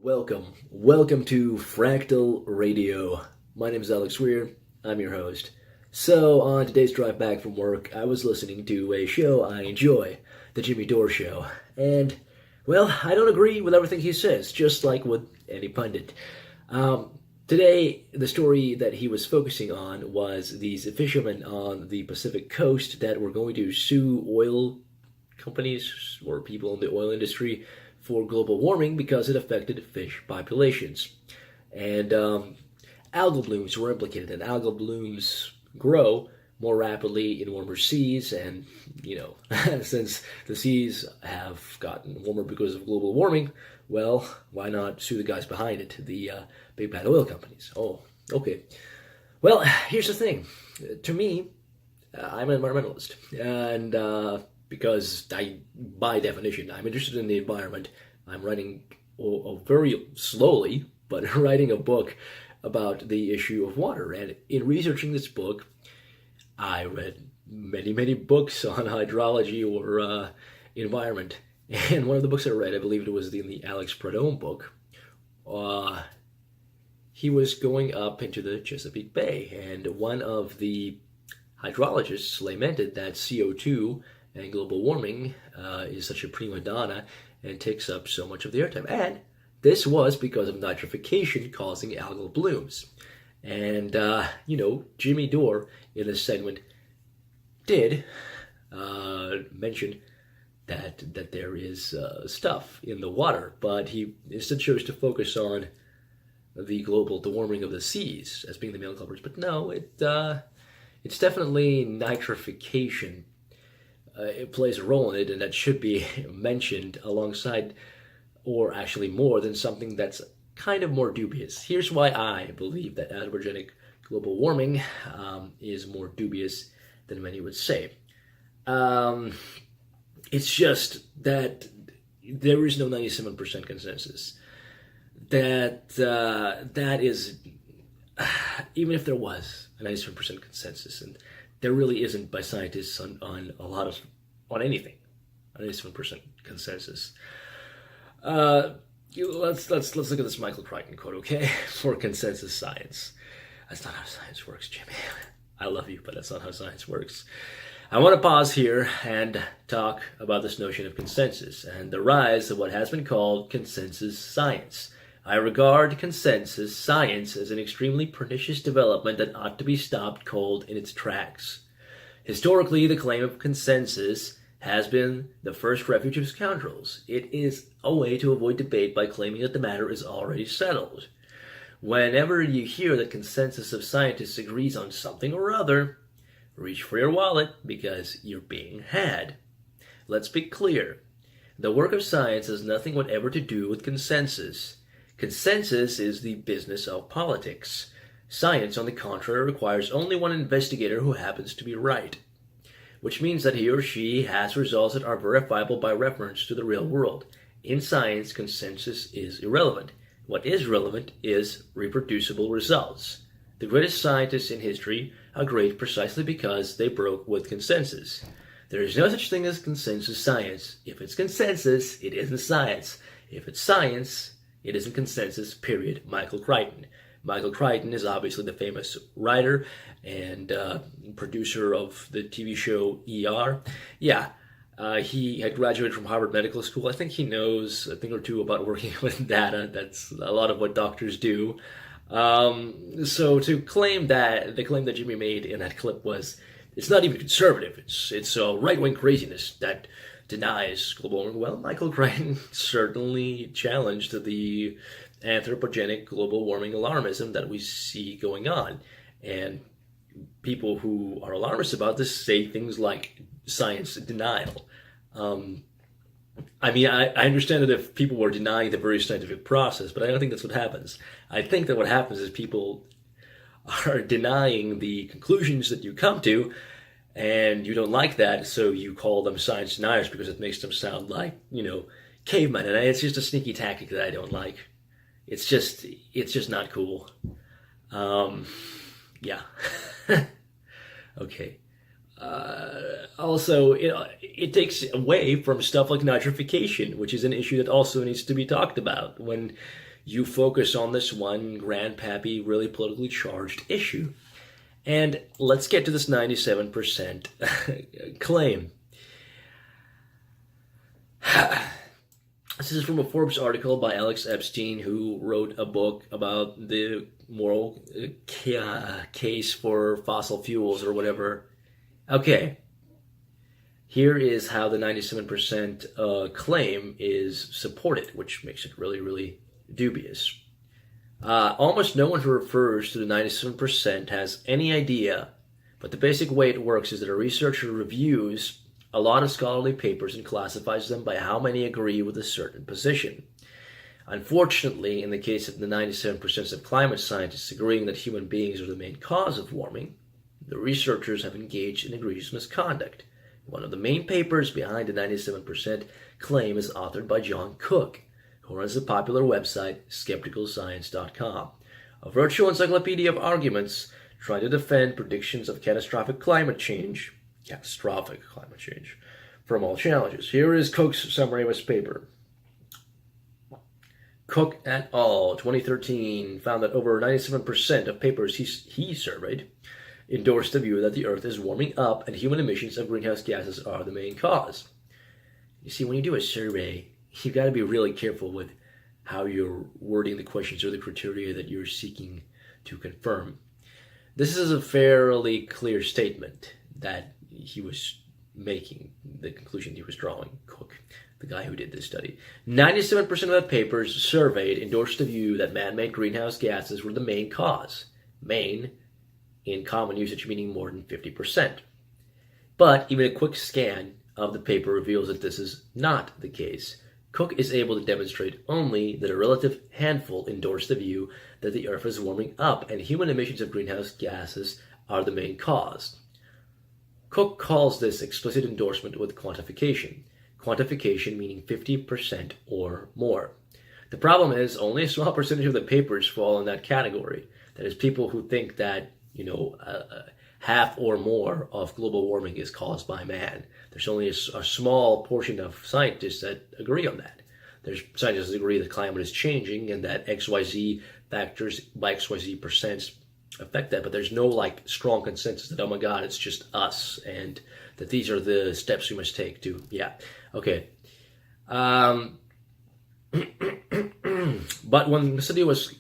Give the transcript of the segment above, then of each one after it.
Welcome to Fractal Radio. My name is Alex Weir. I'm your host. So, on today's drive back from work, I was listening to a show I enjoy, the Dore Show. And, well, I don't agree with everything he says, just like with any pundit. Today, the story that he was focusing on was these fishermen on the Pacific coast that were going to sue oil companies or people in the oil industry for global warming because it affected fish populations. And algal blooms were implicated, and algal blooms grow more rapidly in warmer seas. And, since the seas have gotten warmer because of global warming, well, why not sue the guys behind it, the big bad oil companies? Oh, okay. Well, here's the thing. To me, I'm an environmentalist, and because by definition, I'm interested in the environment. I'm writing very slowly, but writing a book about the issue of water. And in researching this book, I read many books on hydrology or environment. And one of the books I read, I believe it was the Alex Pradome book, he was going up into the Chesapeake Bay, and one of the hydrologists lamented that CO2 and global warming is such a prima donna and takes up so much of the airtime. And this was because of nitrification causing algal blooms. And, Jimmy Dore in this segment did mention that there is stuff in the water, but he instead chose to focus on the warming of the seas as being the main culprits. But no, it's definitely nitrification. It plays a role in it, and that should be mentioned alongside, or actually more than something that's kind of more dubious. Here's why I believe that anthropogenic global warming is more dubious than many would say. It's just that there is no 97% consensus. That is, even if there was a 97% consensus, and there really isn't by scientists on anything, a 97% consensus. Let's look at this Michael Crichton quote, okay? For consensus science. That's not how science works, Jimmy. I love you, but that's not how science works. I want to pause here and talk about this notion of consensus and the rise of what has been called consensus science. I regard consensus science as an extremely pernicious development that ought to be stopped cold in its tracks. Historically, the claim of consensus has been the first refuge of scoundrels. It is a way to avoid debate by claiming that the matter is already settled. Whenever you hear that consensus of scientists agrees on something or other, reach for your wallet because you're being had. Let's be clear. The work of science has nothing whatever to do with consensus. Consensus is the business of politics. Science, on the contrary, requires only one investigator who happens to be right, which means that he or she has results that are verifiable by reference to the real world. In science, consensus is irrelevant. What is relevant is reproducible results. The greatest scientists in history are great precisely because they broke with consensus. There is no such thing as consensus science. If it's consensus, it isn't science. If it's science, it isn't consensus, period. Michael Crichton. Michael Crichton is obviously the famous writer and producer of the TV show ER. Yeah, he had graduated from Harvard Medical School. I think he knows a thing or two about working with data. That's a lot of what doctors do. So to claim that, the claim that Jimmy made in that clip was, it's not even conservative. It's a right-wing craziness that denies global warming. Well, Michael Crichton certainly challenged the anthropogenic global warming alarmism that we see going on. And people who are alarmists about this say things like science denial. I understand that if people were denying the very scientific process, but I don't think that's what happens. I think that what happens is people are denying the conclusions that you come to, and you don't like that, so you call them science deniers because it makes them sound like, cavemen. And it's just a sneaky tactic that I don't like. It's just not cool. Yeah. Okay. Also, it takes away from stuff like nitrification, which is an issue that also needs to be talked about. When you focus on this one grandpappy, really politically charged issue. And let's get to this 97% claim. This is from a Forbes article by Alex Epstein, who wrote a book about the moral case for fossil fuels or whatever. Okay, here is how the 97% claim is supported, which makes it really, really dubious. Almost no one who refers to the 97% has any idea, but the basic way it works is that a researcher reviews a lot of scholarly papers and classifies them by how many agree with a certain position. Unfortunately, in the case of the 97% of climate scientists agreeing that human beings are the main cause of warming, the researchers have engaged in egregious misconduct. One of the main papers behind the 97% claim is authored by John Cook, who runs the popular website skepticalscience.com, a virtual encyclopedia of arguments trying to defend predictions of catastrophic climate change from all challenges. Here is Cook's summary of his paper. Cook et al. 2013 found that over 97% of papers he surveyed endorsed the view that the Earth is warming up and human emissions of greenhouse gases are the main cause. You see, when you do a survey, you've got to be really careful with how you're wording the questions or the criteria that you're seeking to confirm. This is a fairly clear statement that he was making, the conclusion he was drawing, Cook, the guy who did this study. 97% of the papers surveyed endorsed the view that man-made greenhouse gases were the main cause. Main, in common usage, meaning more than 50%. But even a quick scan of the paper reveals that this is not the case. Cook is able to demonstrate only that a relative handful endorse the view that the Earth is warming up and human emissions of greenhouse gases are the main cause. Cook calls this explicit endorsement with quantification. Quantification meaning 50% or more. The problem is only a small percentage of the papers fall in that category. That is, people who think that, half or more of global warming is caused by man. There's only a small portion of scientists that agree on that. There's scientists that agree that climate is changing and that XYZ factors by XYZ percents affect that, but there's no strong consensus that, oh my God, it's just us and that these are the steps we must take to, okay. But when the study was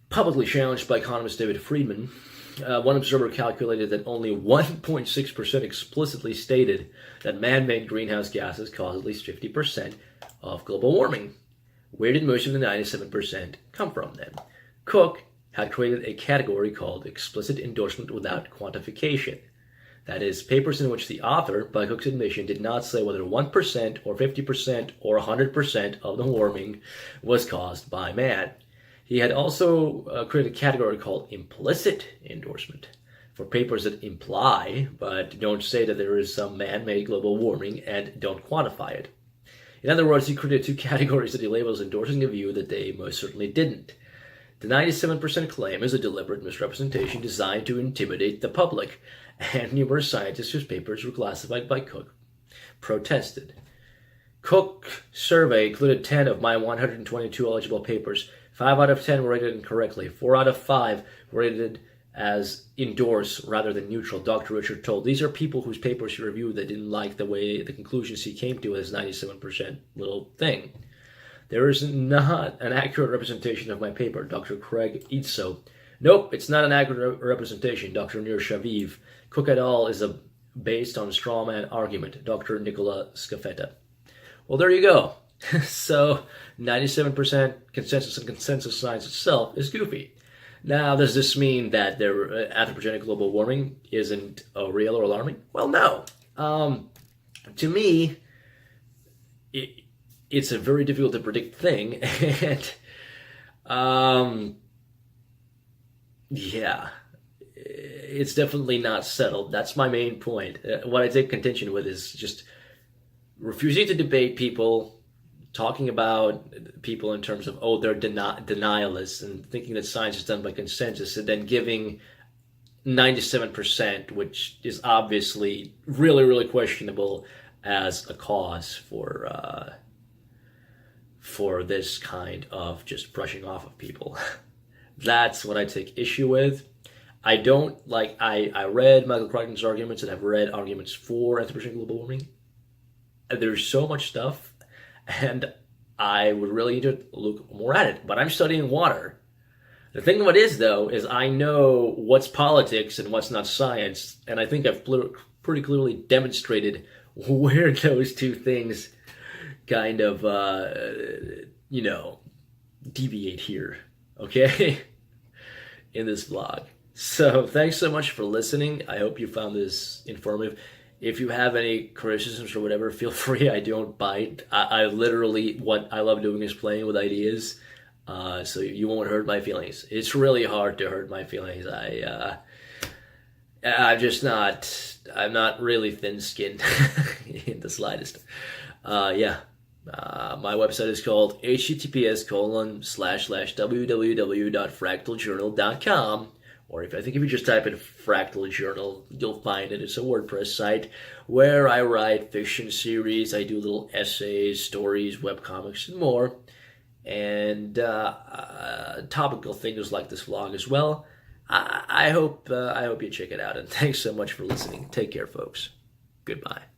publicly challenged by economist David Friedman, one observer calculated that only 1.6% explicitly stated that man-made greenhouse gases cause at least 50% of global warming. Where did most of the 97% come from then? Cook had created a category called explicit endorsement without quantification. That is, papers in which the author, by Cook's admission, did not say whether 1% or 50% or 100% of the warming was caused by man. He had also created a category called implicit endorsement for papers that imply but don't say that there is some man-made global warming and don't quantify it. In other words, he created two categories that he labels endorsing a view that they most certainly didn't. The 97% claim is a deliberate misrepresentation designed to intimidate the public, and numerous scientists whose papers were classified by Cook protested. Cook's survey included 10 of my 122 eligible papers. 5 out of 10 were rated incorrectly. 4 out of 5 were rated as endorse rather than neutral. Dr. Richard told, these are people whose papers he reviewed that didn't like the way the conclusions he came to with his 97% little thing. There is not an accurate representation of my paper, Dr. Craig Itzo. Nope, it's not an accurate representation, Dr. Nir Shaviv. Cook et al. Is based on straw man argument, Dr. Nicola Scafetta. Well, there you go. So 97% consensus and consensus science itself is goofy. Now, does this mean that anthropogenic global warming isn't real or alarming? Well, no. To me, it's a very difficult to predict thing, and it's definitely not settled. That's my main point. What I take contention with is just refusing to debate people, talking about people in terms of, they're denialists and thinking that science is done by consensus, and then giving 97%, which is obviously really, really questionable, as a cause for this kind of just brushing off of people. That's what I take issue with. I don't like, I read Michael Crichton's arguments, and I've read arguments for anthropogenic global warming. And there's so much stuff, and I would really need to look more at it. But I'm studying water. The thing of it is, though, is I know what's politics and what's not science, and I think I've pretty clearly demonstrated where those two things kind of, deviate here, okay, in this vlog. So thanks so much for listening. I hope you found this informative. If you have any criticisms or whatever, feel free. I don't bite. I literally, what I love doing is playing with ideas. So you won't hurt my feelings. It's really hard to hurt my feelings. I'm not really thin-skinned in the slightest. My website is called https://www.fractaljournal.com. Or if you just type in Fractal Journal, you'll find it. It's a WordPress site where I write fiction series. I do little essays, stories, webcomics, and more. And topical things like this vlog as well. I hope you check it out. And thanks so much for listening. Take care, folks. Goodbye.